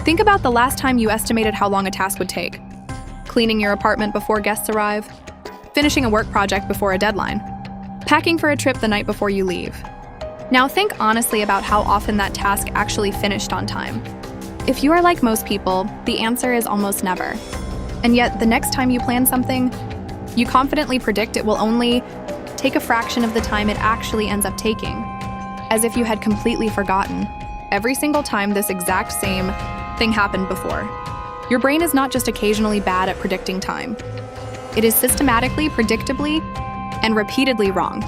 Think about the last time you estimated how long a task would take. Cleaning your apartment before guests arrive, finishing a work project before a deadline, packing for a trip the night before you leave. Now think honestly about how often that task actually finished on time. If you are like most people, the answer is almost never. And yet, the next time you plan something, you confidently predict it will only take a fraction of the time it actually ends up taking, as if you had completely forgotten every single time this exact same thing happened before. Your brain is not just occasionally bad at predicting time. It is systematically, predictably, and repeatedly wrong,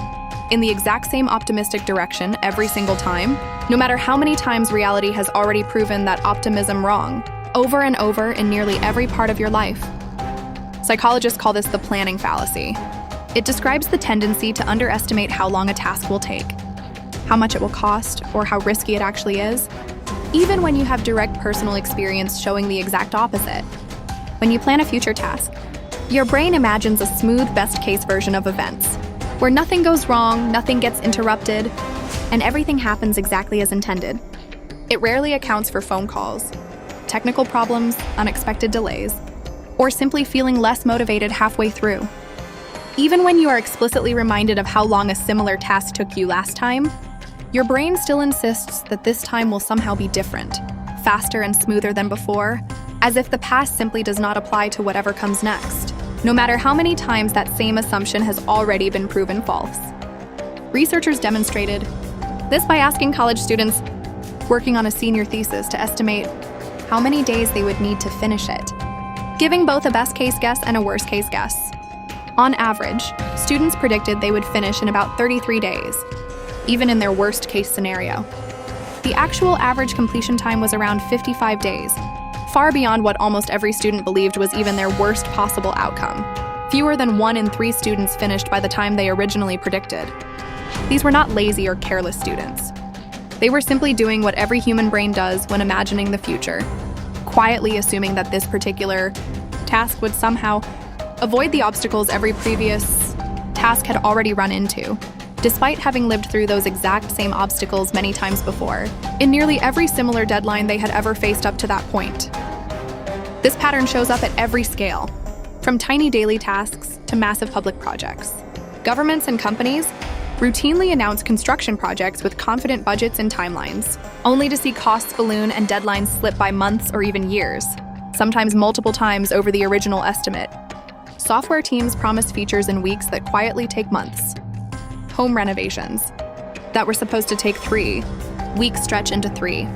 in the exact same optimistic direction every single time, no matter how many times reality has already proven that optimism wrong, over and over in nearly every part of your life. Psychologists call this the planning fallacy. It describes the tendency to underestimate how long a task will take, how much it will cost, or how risky it actually is, even when you have direct personal experience showing the exact opposite. When you plan a future task, your brain imagines a smooth, best-case version of events, where nothing goes wrong, nothing gets interrupted, and everything happens exactly as intended. It rarely accounts for phone calls, technical problems, unexpected delays, or simply feeling less motivated halfway through. Even when you are explicitly reminded of how long a similar task took you last time, your brain still insists that this time will somehow be different, faster and smoother than before, as if the past simply does not apply to whatever comes next, no matter how many times that same assumption has already been proven false. Researchers demonstrated this by asking college students working on a senior thesis to estimate how many days they would need to finish it, giving both a best-case guess and a worst-case guess. On average, students predicted they would finish in about 33 days, even in their worst-case scenario. The actual average completion time was around 55 days, far beyond what almost every student believed was even their worst possible outcome. Fewer than 1 in 3 students finished by the time they originally predicted. These were not lazy or careless students. They were simply doing what every human brain does when imagining the future, quietly assuming that this particular task would somehow avoid the obstacles every previous task had already run into, despite having lived through those exact same obstacles many times before, in nearly every similar deadline they had ever faced up to that point. This pattern shows up at every scale, from tiny daily tasks to massive public projects. Governments and companies routinely announce construction projects with confident budgets and timelines, only to see costs balloon and deadlines slip by months or even years, sometimes multiple times over the original estimate. Software teams promise features in weeks that quietly take months. Home renovations that were supposed to take 3 weeks stretch into 3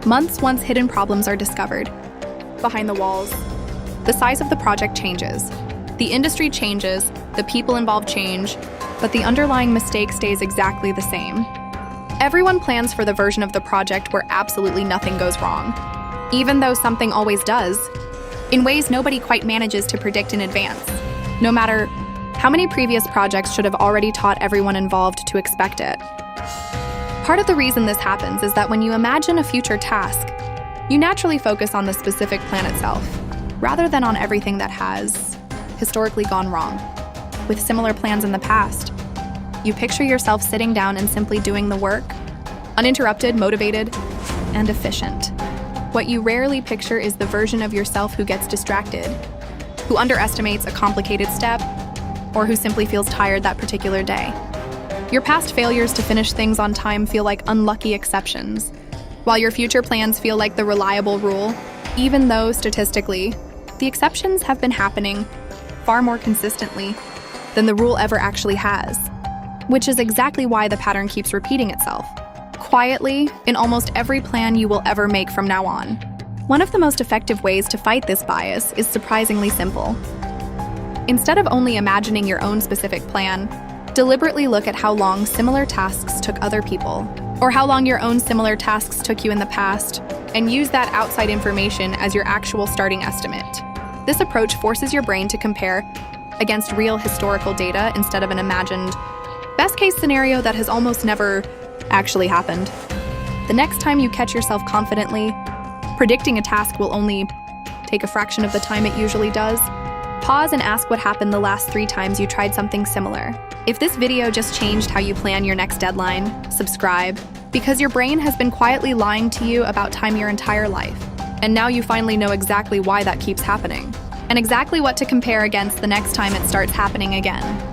months once hidden problems are discovered. Behind the walls, the size of the project changes. The industry changes, the people involved change, but the underlying mistake stays exactly the same. Everyone plans for the version of the project where absolutely nothing goes wrong, even though something always does, in ways nobody quite manages to predict in advance, no matter how many previous projects should have already taught everyone involved to expect it. Part of the reason this happens is that when you imagine a future task, you naturally focus on the specific plan itself, rather than on everything that has historically gone wrong. With similar plans in the past, you picture yourself sitting down and simply doing the work, uninterrupted, motivated, and efficient. What you rarely picture is the version of yourself who gets distracted, who underestimates a complicated step, or who simply feels tired that particular day. Your past failures to finish things on time feel like unlucky exceptions, while your future plans feel like the reliable rule, even though statistically, the exceptions have been happening far more consistently than the rule ever actually has, which is exactly why the pattern keeps repeating itself, quietly in almost every plan you will ever make from now on. One of the most effective ways to fight this bias is surprisingly simple. Instead of only imagining your own specific plan, deliberately look at how long similar tasks took other people, or how long your own similar tasks took you in the past, and use that outside information as your actual starting estimate. This approach forces your brain to compare against real historical data instead of an imagined best-case scenario that has almost never actually happened. The next time you catch yourself confidently predicting a task will only take a fraction of the time it usually does, pause and ask what happened the last 3 times you tried something similar. If this video just changed how you plan your next deadline, subscribe, because your brain has been quietly lying to you about time your entire life. And now you finally know exactly why that keeps happening, and exactly what to compare against the next time it starts happening again.